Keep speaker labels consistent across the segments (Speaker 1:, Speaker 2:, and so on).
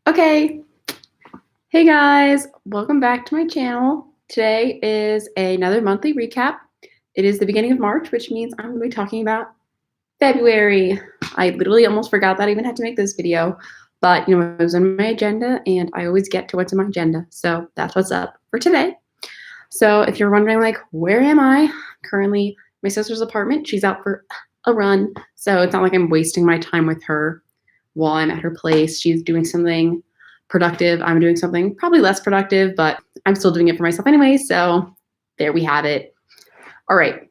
Speaker 1: Okay, hey guys, welcome back to my channel. Today is another monthly recap. It is the beginning of March, which means I'm going to be talking about February. I literally almost forgot that I even had to make this video, but it was on my agenda and I always get to what's on my agenda. So that's what's up for today. So if you're wondering like, where am I? Currently, my sister's apartment. She's out for a run. So it's not like I'm wasting my time with her while I'm at her place. She's doing something productive. I'm doing something probably less productive, but I'm still doing it for myself anyway. So there we have it. All right.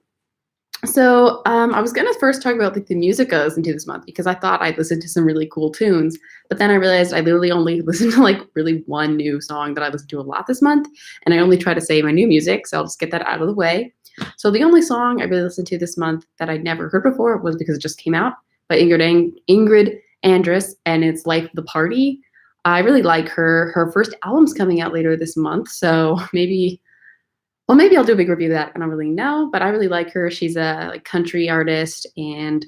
Speaker 1: So I was gonna first talk about like the music I listened to this month because I thought I'd listened to some really cool tunes, but then I realized I literally only listened to like really one new song that I listened to a lot this month, and I only try to say my new music, so I'll just get that out of the way. So the only song I really listened to this month that I'd never heard before was because it just came out by Ingrid Andress, and it's "Life of the Party." I really like her. Her first album's coming out later this month, so maybe I'll do a big review of that. I don't really know, but I really like her. She's a like country artist, and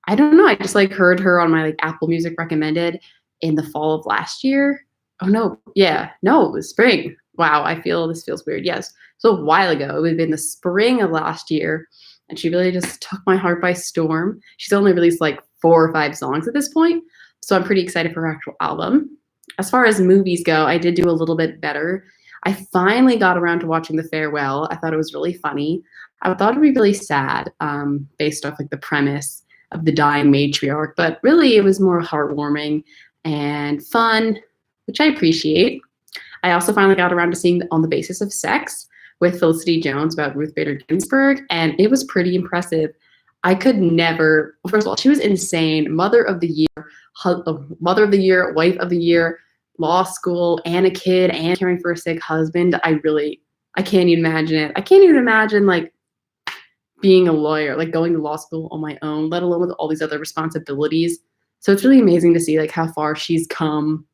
Speaker 1: I don't know. I just like heard her on my like Apple Music recommended in the fall of last year. Oh no, yeah, no, it was spring. Wow, this feels weird. Yes, so a while ago. It would have been the spring of last year, and she really just took my heart by storm. She's only released like 4 or 5 songs at this point, so I'm pretty excited for her actual album. As far as movies go, I did do a little bit better. I finally got around to watching The Farewell. I thought it was really funny. I thought it would be really sad, based off like the premise of the dying matriarch, but really it was more heartwarming and fun, which I appreciate. I also finally got around to seeing On the Basis of Sex with Felicity Jones about Ruth Bader Ginsburg, and it was pretty impressive. I could never, first of all, she was insane. Mother of the year, wife of the year, law school, and a kid, and caring for a sick husband. I can't even imagine it. I can't even imagine like being a lawyer, like going to law school on my own, let alone with all these other responsibilities. So it's really amazing to see like how far she's come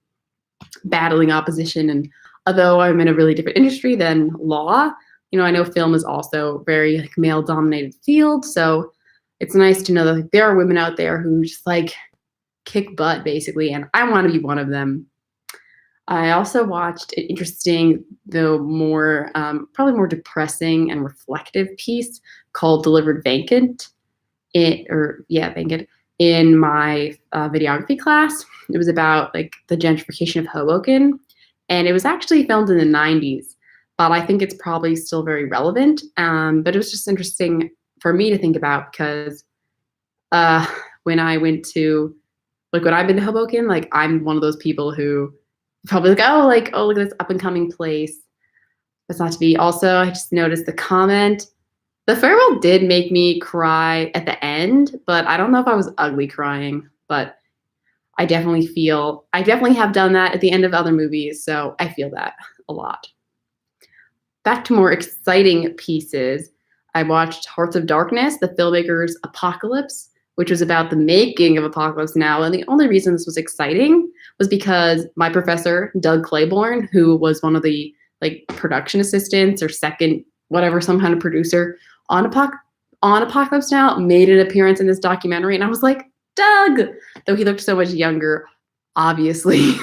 Speaker 1: battling opposition. And although I'm in a really different industry than law, I know film is also very like male dominated field. So it's nice to know that like, there are women out there who just like kick butt basically. And I want to be one of them. I also watched an interesting, though more, probably more depressing and reflective piece called Delivered Vacant. Vacant in my videography class. It was about like the gentrification of Hoboken, and it was actually filmed in the 90s, but I think it's probably still very relevant. But it was just interesting for me to think about because when I've been to Hoboken, like I'm one of those people who probably like, oh, look at this up and coming place. That's not to be. Also, I just noticed the comment. The Farewell did make me cry at the end, but I don't know if I was ugly crying, but I definitely have done that at the end of other movies, so I feel that a lot. Back to more exciting pieces. I watched Hearts of Darkness, the filmmaker's Apocalypse, which was about the making of Apocalypse Now. And the only reason this was exciting was because my professor, Doug Claiborne, who was one of the like production assistants or second, whatever, some kind of producer on Apocalypse Now, made an appearance in this documentary. And I was like, Doug, though he looked so much younger, obviously.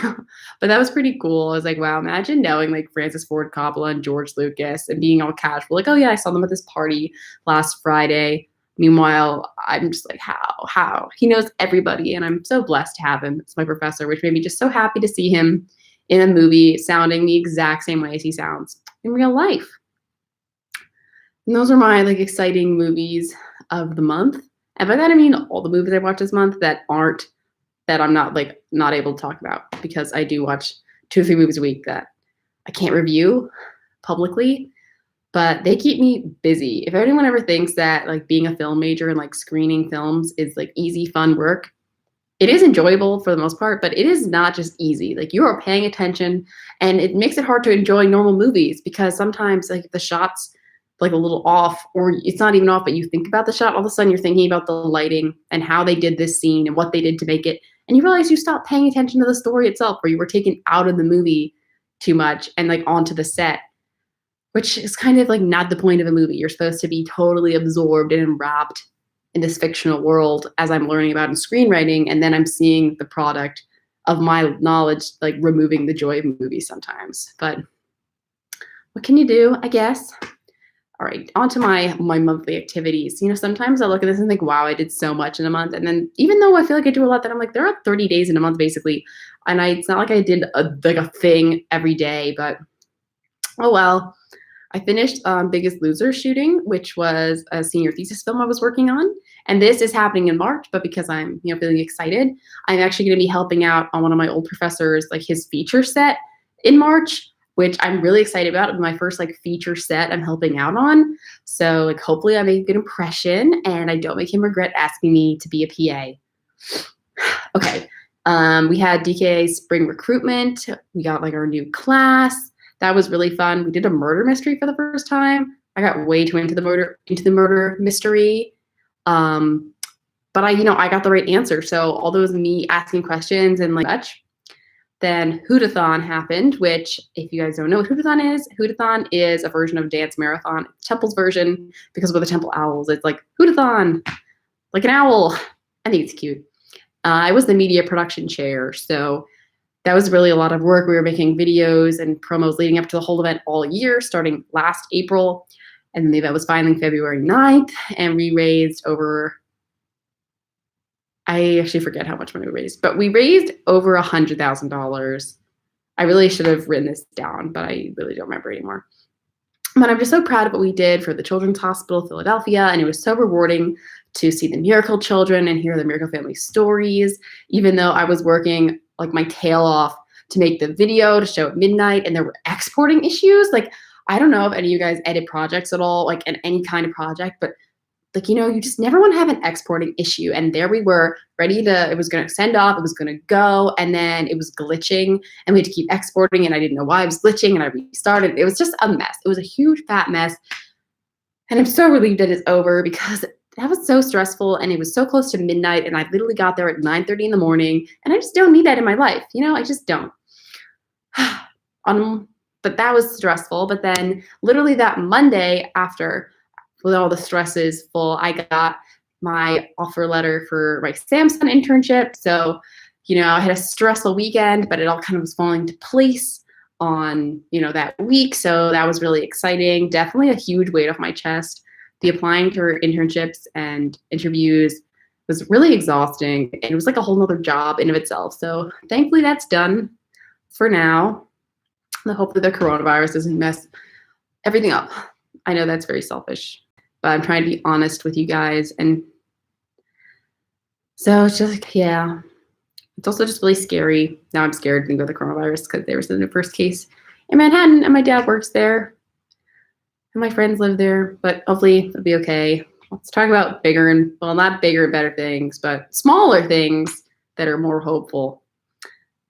Speaker 1: But that was pretty cool. I was like, wow, imagine knowing like Francis Ford Coppola and George Lucas and being all casual. Like, oh yeah, I saw them at this party last Friday. Meanwhile, I'm just like, how? He knows everybody, and I'm so blessed to have him as my professor, which made me just so happy to see him in a movie sounding the exact same way as he sounds in real life. And those are my like exciting movies of the month. And by that I mean all the movies I watched this month that I'm not able to talk about, because I do watch 2 or 3 movies a week that I can't review publicly. But they keep me busy. If anyone ever thinks that like being a film major and like screening films is like easy, fun work, it is enjoyable for the most part, but it is not just easy. Like you are paying attention, and it makes it hard to enjoy normal movies because sometimes like the shot's like a little off, or it's not even off, but you think about the shot, all of a sudden you're thinking about the lighting and how they did this scene and what they did to make it. And you realize you stopped paying attention to the story itself, or you were taken out of the movie too much and like onto the set, which is kind of like not the point of a movie. You're supposed to be totally absorbed and enwrapped in this fictional world as I'm learning about in screenwriting, and then I'm seeing the product of my knowledge, like removing the joy of movies sometimes. But what can you do, I guess? All right, on to my monthly activities. Sometimes I look at this and think, wow, I did so much in a month. And then even though I feel like I do a lot, then I'm like, there are 30 days in a month basically. And it's not like I did a thing every day, but oh well. I finished Biggest Loser shooting, which was a senior thesis film I was working on. And this is happening in March, but because I'm feeling excited, I'm actually going to be helping out on one of my old professors, like his feature set in March, which I'm really excited about. It's my first like feature set I'm helping out on. So like hopefully I make a good impression and I don't make him regret asking me to be a PA. Okay. We had DKA spring recruitment. We got like our new class. That was really fun. We did a murder mystery for the first time. I got way too into the murder mystery. But I got the right answer. So all those me asking questions and like such. Then Hootathon happened, which if you guys don't know what Hootathon is a version of Dance Marathon. Temple's version, because we're the Temple Owls. It's like Hootathon, like an owl. I think it's cute. I was the media production chair, so that was really a lot of work. We were making videos and promos leading up to the whole event all year, starting last April. And then the event was finally February 9th, and we raised over, I actually forget how much money we raised, but we raised over $100,000. I really should have written this down, but I really don't remember anymore. But I'm just so proud of what we did for the Children's Hospital of Philadelphia, and it was so rewarding to see the miracle children and hear the miracle family stories, even though I was working like my tail off to make the video to show at midnight and there were exporting issues. Like, I don't know if any of you guys edit projects at all, like in any kind of project, but like, you just never want to have an exporting issue. And there we were it was going to send off, it was going to go, and then it was glitching and we had to keep exporting and I didn't know why it was glitching and I restarted. It was just a mess. It was a huge fat mess. And I'm so relieved that it's over because that was so stressful and it was so close to midnight and I literally got there at 9:30 in the morning and I just don't need that in my life. I just don't. But that was stressful. But then literally that Monday after, with all the stresses full, I got my offer letter for my Samsung internship. So, I had a stressful weekend, but it all kind of was falling into place on, that week. So that was really exciting. Definitely a huge weight off my chest. The applying for internships and interviews was really exhausting. And it was like a whole nother job in of itself. So thankfully that's done for now. Hopefully the coronavirus doesn't mess everything up. I know that's very selfish, but I'm trying to be honest with you guys. And so it's just like, yeah, it's also just really scary. Now I'm scared to think about the coronavirus because there was the first case in Manhattan and my dad works there. And my friends live there, but hopefully it'll be okay. Let's talk about not bigger and better things, but smaller things that are more hopeful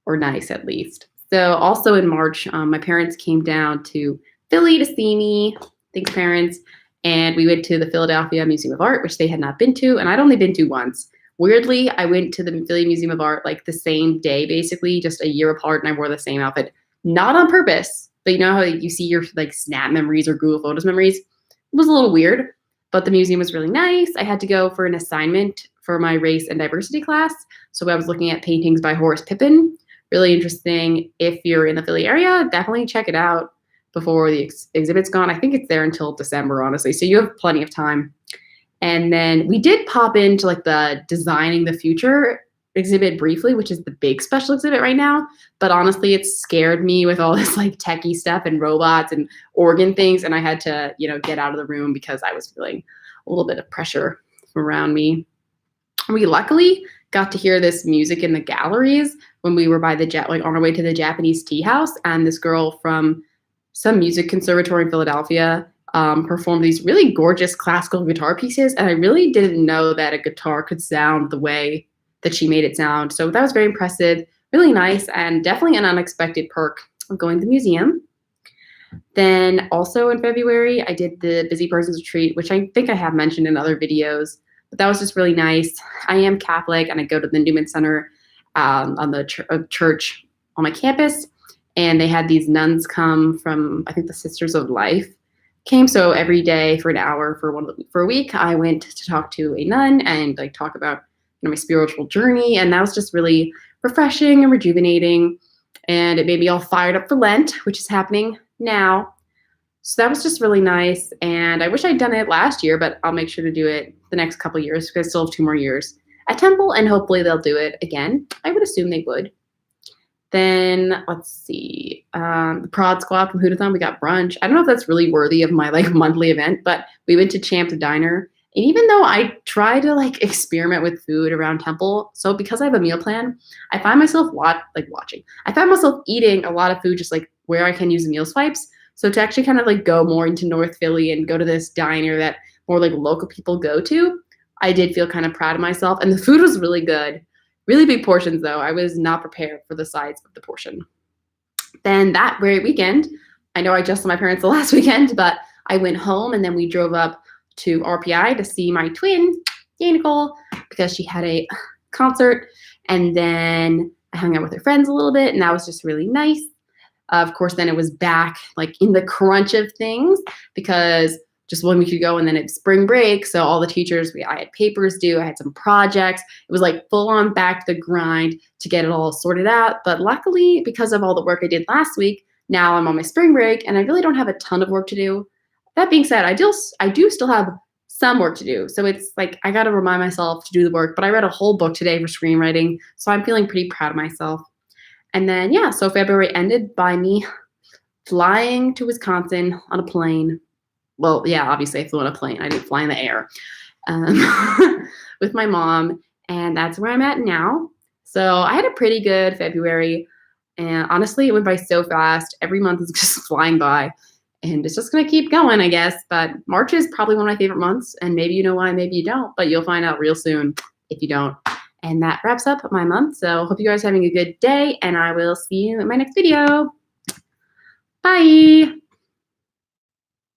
Speaker 1: or nice at least. So also in March, my parents came down to Philly to see me. Thanks, parents. And we went to the Philadelphia Museum of Art, which they had not been to, and I'd only been to once. Weirdly, I went to the Philly Museum of Art like the same day, basically, just a year apart, and I wore the same outfit. Not on purpose. But you know how you see your like Snap memories or Google Photos memories? It was a little weird, but the museum was really nice. I had to go for an assignment for my race and diversity class. So I was looking at paintings by Horace Pippin. Really interesting. If you're in the Philly area, definitely check it out before the exhibit's gone. I think it's there until December, honestly. So you have plenty of time. And then we did pop into like the Designing the Future exhibit briefly, which is the big special exhibit right now. But honestly, it scared me with all this like techie stuff and robots and organ things. And I had to, get out of the room because I was feeling a little bit of pressure from around me. We luckily got to hear this music in the galleries when we were on our way to the Japanese tea house. And this girl from some music conservatory in Philadelphia performed these really gorgeous classical guitar pieces. And I really didn't know that a guitar could sound the way that she made it sound. So that was very impressive, really nice, and definitely an unexpected perk of going to the museum. Then also in February, I did the Busy Persons Retreat, which I think I have mentioned in other videos, but that was just really nice. I am Catholic and I go to the Newman Center on the church on my campus, and they had these nuns come from, I think the Sisters of Life came. So every day for an hour for a week, I went to talk to a nun and like talk about my spiritual journey. And that was just really, refreshing and rejuvenating. And it made me all fired up for Lent, which is happening now. So that was just really nice. And I wish I'd done it last year, but I'll make sure to do it the next couple years because I still have 2 more years at Temple, and hopefully they'll do it again. I would assume they would. Then let's see, the Prod Squad from Hootathon, we got brunch. I don't know if that's really worthy of my like monthly event, but we went to Champ's Diner. And even though I try to like experiment with food around Temple, so because I have a meal plan, I find myself watching. I find myself eating a lot of food just like where I can use the meal swipes. So to actually kind of like go more into North Philly and go to this diner that more like local people go to, I did feel kind of proud of myself. And the food was really good. Really big portions, though. I was not prepared for the size of the portion. Then that very weekend, I know I just saw my parents the last weekend, but I went home and then we drove up to RPI to see my twin, Yay Nicole, because she had a concert. And then I hung out with her friends a little bit, and that was just really nice. Of course, then it was back like in the crunch of things because just 1 week ago and then it's spring break. So all the teachers, I had papers due, I had some projects. It was like full on back to the grind to get it all sorted out. But luckily, because of all the work I did last week, now I'm on my spring break and I really don't have a ton of work to do. That being said, I do still have some work to do. So it's like, I got to remind myself to do the work, but I read a whole book today for screenwriting. So I'm feeling pretty proud of myself. And then, yeah, so February ended by me flying to Wisconsin on a plane. Well, yeah, obviously I flew on a plane. I didn't fly in the air with my mom, and that's where I'm at now. So I had a pretty good February, and honestly, it went by so fast. Every month is just flying by, and it's just going to keep going, I guess. But March is probably one of my favorite months, and maybe you know why, maybe you don't, but you'll find out real soon if you don't. And that wraps up my month. So hope you guys are having a good day, and I will see you in my next video. Bye.